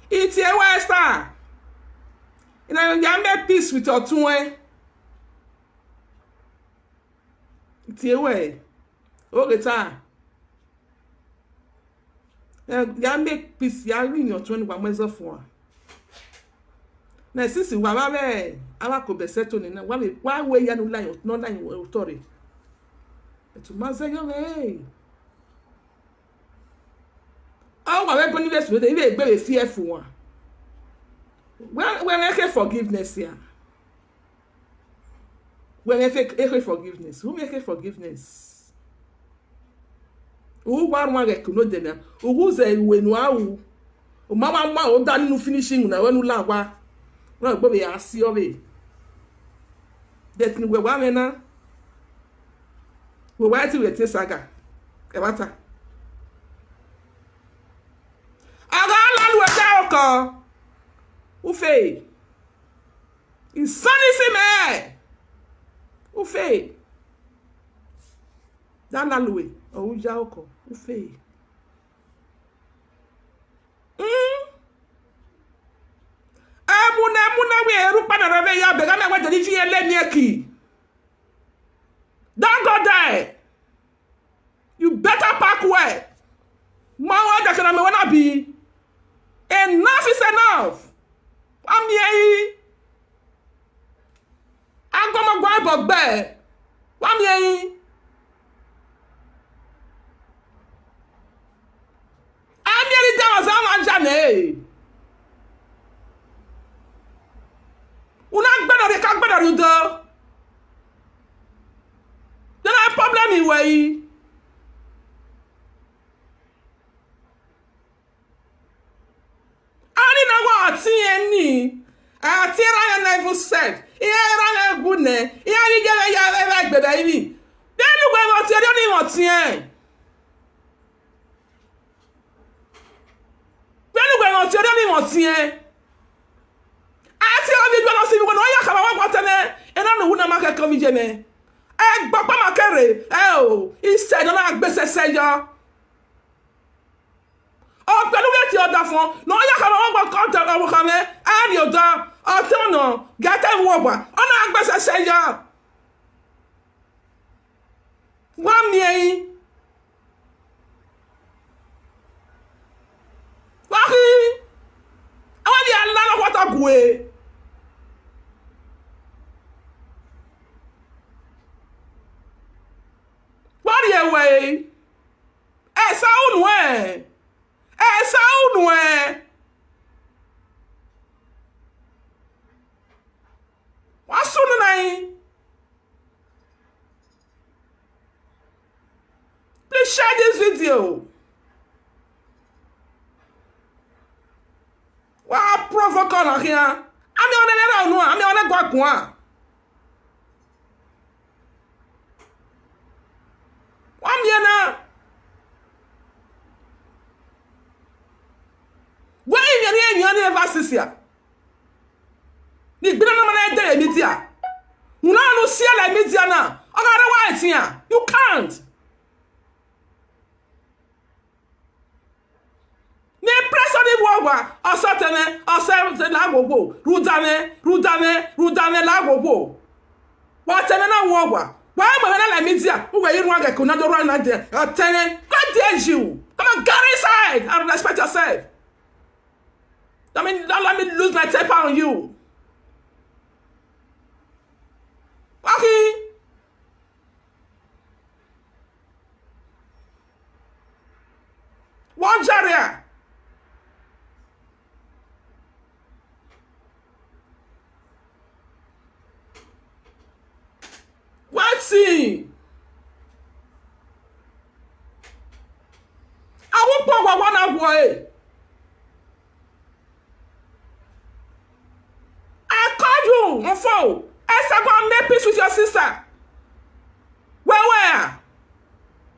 It's a Esther. You know, you make peace with your twin. It's a way. All the time. You make peace. You are in your twin one measure for. Now, since you are there, I could be settled in why way you don't like not like authority. But to my say, hey. Oh, my weapon is with a very fearful one. When I get forgiveness here. When I take forgiveness, who make forgiveness? Who one get to know them? Who's a when wow? Mama, done no finishing when I went to lava. Well, Bobby, I see of it. That we were now. We were to a saga. A matter. I got a Ou fait? Il s'en est mais. Ou fait? Dans la loué. Ou já oko. Ou fait? Muna we eru pa na reve ya be ga me wa de fi ele mi eki. Don't go there. You better pack well. Ma wa da kana me wanna be. Enough is enough. I'm here. I'm going to go back bed. I'm here. I'm here down as I'm Johnny. Una better the cat better you do. Then I problem in way. TNE, I never said, I good name, I like the baby. Then you went to the TN. Then you went to the TN. I tell you, when I see you when I come out water, and I know who market come in. Eh, Papa Macare, oh, he said, I'm best say ya. Oh, pẹ̀lú wẹ́ẹ̀ tí ọ̀dà fún ọ náà yà kàmá wọ́n gbọ́ kọ́ńtà ọ̀wọ̀ kan mẹ́ àárín ọ̀dà ọ̀tí ọ̀nà gẹ́tẹ́ wọ̀gbà ọ̀nà àgbẹ̀sẹ̀sẹ̀ yà wọ́n mi ẹyin wọ́n kí àwọn ẹni alára wọ́tà bùwé wọ́n rí ẹ̀wẹ̀ ẹ̀ sáwùnù ẹ̀. Sound where what's soon tonight? Please share this video. What provoke on here? I'm on a guac. One year now. Why you never see here? The Binana man media. You no see like media now. Otherwise here. You can't. Ne press on the wall or certainly or certain lago. Rudane lago. What an wall. Why am I like media? Who were you want to another run at there? God dare you. Come on, get inside and respect yourself. I mean, don't let me lose my temper on you. Okay. One Jaria. What's he? I won't put one away. My phone. Esther, go and make peace with your sister. Where?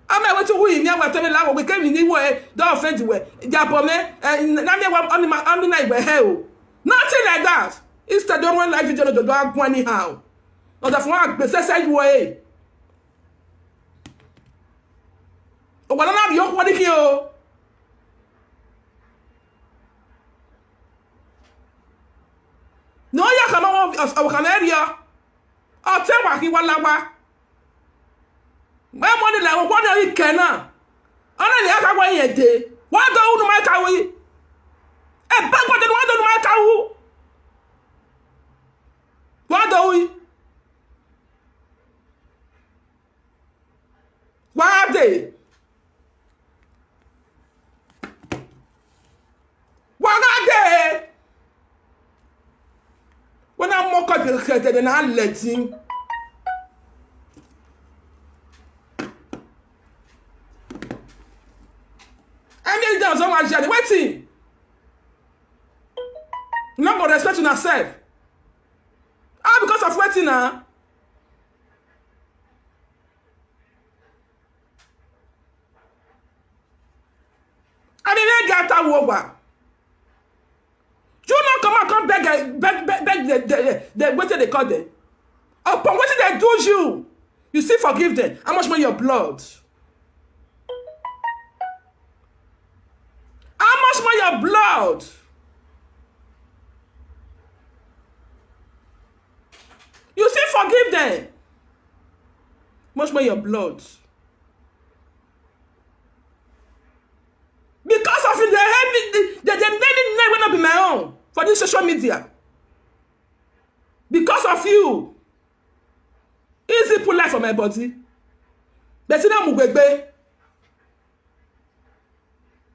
I'm going to win. I'm going to we came in the way. Don't offend you. Japome, and on the night by hell. Nothing like that. Instead, don't want life to do go anyhow. Or the one, the same way. Or what I'm not your what you. area. I'll tell what he want lawa. My money like one of you can. Only the other way a day. Why don't you matter we? A backward and why don't matter who? Why do we? Why are they? Why are they? When I'm more complicated than I'm letting. I need them so much journey. Waiting. Not going to respect yourself. Ah, because of waiting now. I mean, they get that over. You not come and beg the what they call them. Upon what did they do you? You still forgive them. How much more your blood? How much more your blood? You still forgive them. Much more your blood. Because of it, the name will not be my own for this social media. Because of you. Easy pull life from my body. But see now mugbe.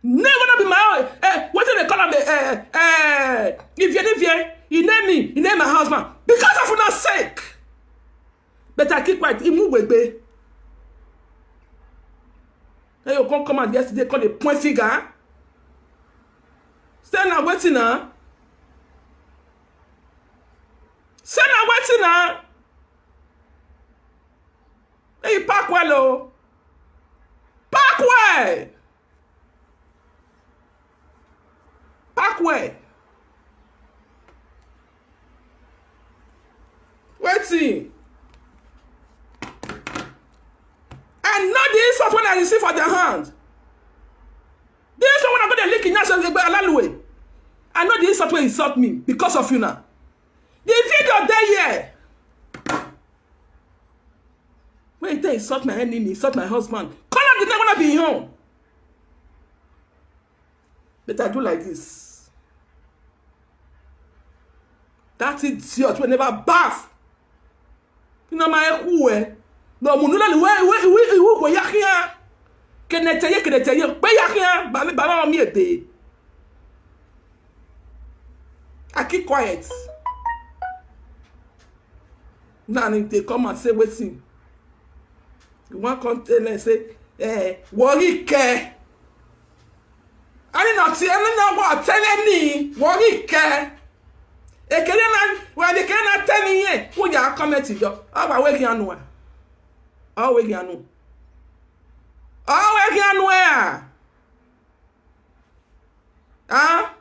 Never not be my own. What do they call me? If you name me, you name my husband. Because of your sake. But I keep quiet. He mugbe. Then you come out yesterday call the point figure. Stay now waiting now. Stay now waiting now. Hey, park well, oh. Park well. Park well. Waiting. And not the insult when I receive for their hand. This one when I go to lick in national way. I know the insult when insult me because of you now. The video there here. When they insult my enemy, insult my husband. Call up the name when I be home. But I do like this. That idiot will never bath. You know my who no munula ni we yakia keneteye pe yakia ba mi ede. I keep quiet. Now they come and say wetin. You want come tell and say worry care. I not see any no tell any worry care. Ekele na we dey can tell me who ya comment yo. Aba we kian no. Oh, we can know. Oh, we can know. Ah?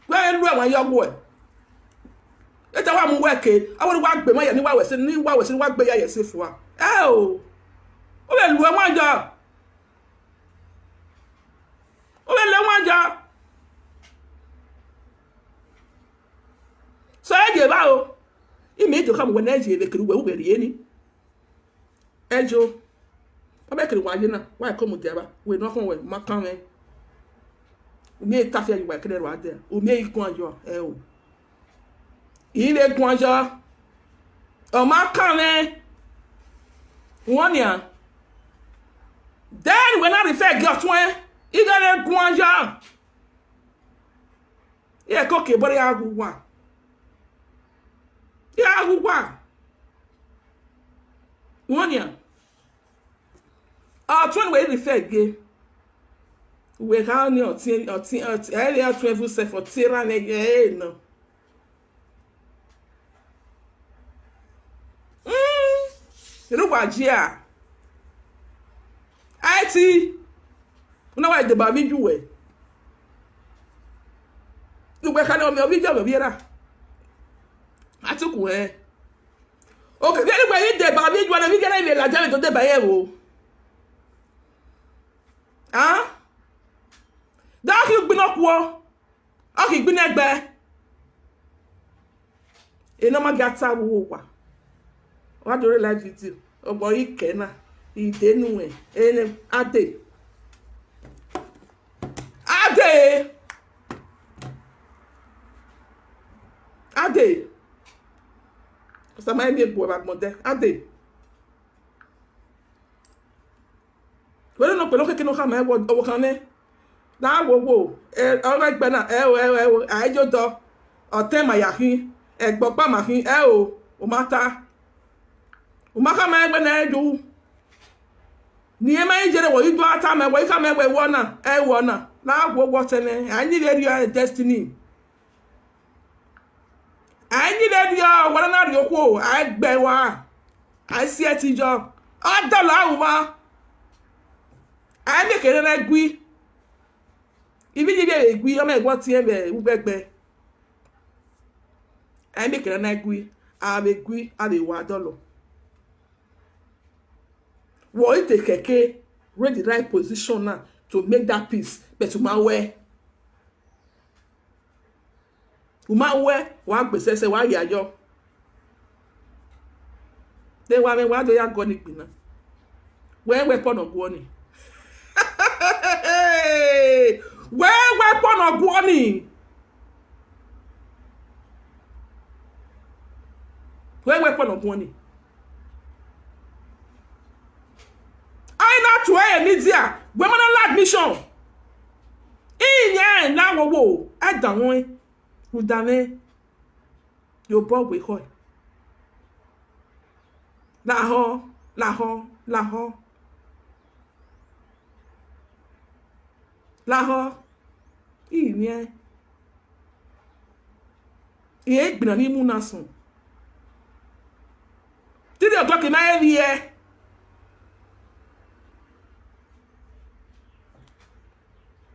Where you when you boy? It's a one work. I want to work by my anyway. Was in new was in work by yourself. Oh, well, you want job. Well, you want job. So I gave out. He made to come when I see the crew will be any. Ejo, I make it one. Why come with Deva? We're not going with my coming. We may tough you work there right there. We may go on your hell. He let go on your. Oh, my coming. 1 year. Then when I refer got one, he got a go on your. Yeah, cocky, but I have one. Yeah, who wa? 1 year. 20 way refer again. We have no earlier 12 say for tyranny again. No. You know what, Gia? IT. You know why the baby you way? You work on your video, Vera. I took away. Okay, very well, you did, but you want to get a little time to the Bayero. Huh? That you been up war. Okay, been a bear. A no man gets a war. What do you like with you? Oh boy, he can. He didn't win. And a day. A day. A day. Because I might be a boy about mother. A day. Well, no, but look at no hammer. What can I? Now, whoa, all right, Bena, I just do or tell my yahi, and Papa Mahi, Umata. Umaka, my Bena do. Near my general, you do a time and wake up my way, one. Now, what I needed your destiny. I needed your one another your quo. I bear. I see a job. I don't know. I make it an agree. Even if you agree, I make what you beg. I make it an agree. I agree. I be $1. What it take a read the right position now to make that peace, but to my way. Uma way, one person say, why are you? They want me, why do you go to where weapon of warning? Where weapon of warning? Where weapon of warning? I not to a media. Women on admission. Yeah, now wo. I don't know. Who done your bob with her. Lahore. Yeah. He ain't been an immunason. 3 o'clock in my year.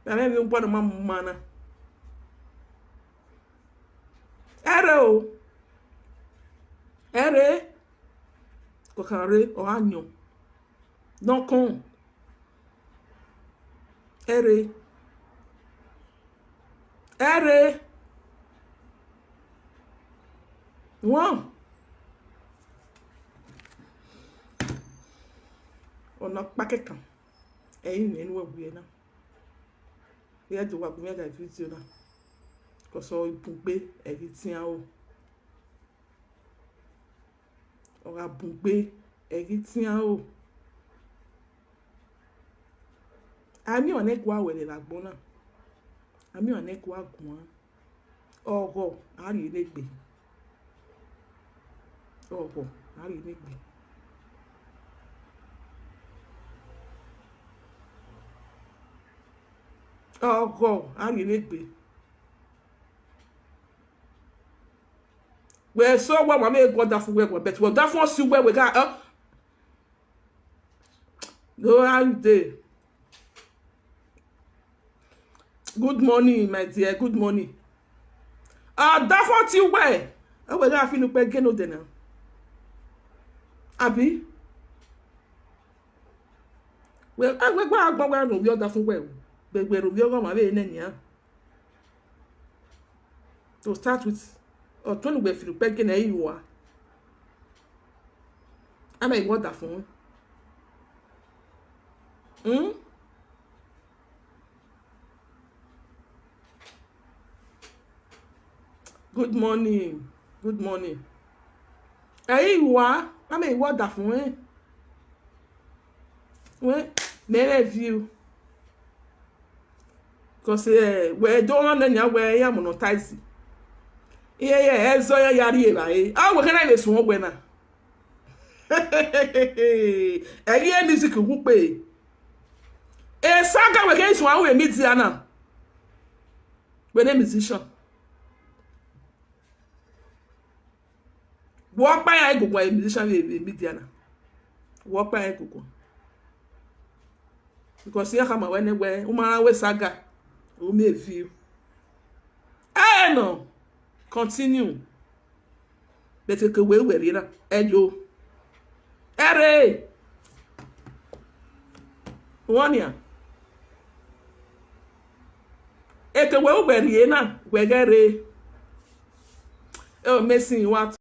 I never even put a man. Arrow. Cocaré or agno. Non con. Ere. One. On a packet. Ain't anywhere we are now. We had to work with that video now. Because all you pump everything out. Or a pump everything out. I'm your neck while we're like Bona. I'm your neck while one. Oh, go. How do you make me? Oh, go. How do you make me? Oh, go. How do you make me? Well, so what we make that for where but well, that for see where we got up. No, I'm there. Good morning, my dear. Good morning. That for you where? I will have to pay again now. Abi? Well, I will go where no other for well. But where we are my way to start with. Or turn away from packing a you are. I may want that phone. Good morning. Good morning. Hey, you are. I may want that phone. Well, many of you. Because we don't know where I am monetizing. Yeah, so yari ba. Ah, we can I be small buena. Again music who pay. Saga we can so we meet Diana. We na musician. Walk by I go musician we meet Diana. Walk by I go. Because here come when we saga we may view. I know. Continue. But take away where you are. Ere. One year. eke we uberiena wegere. Oh, messing what?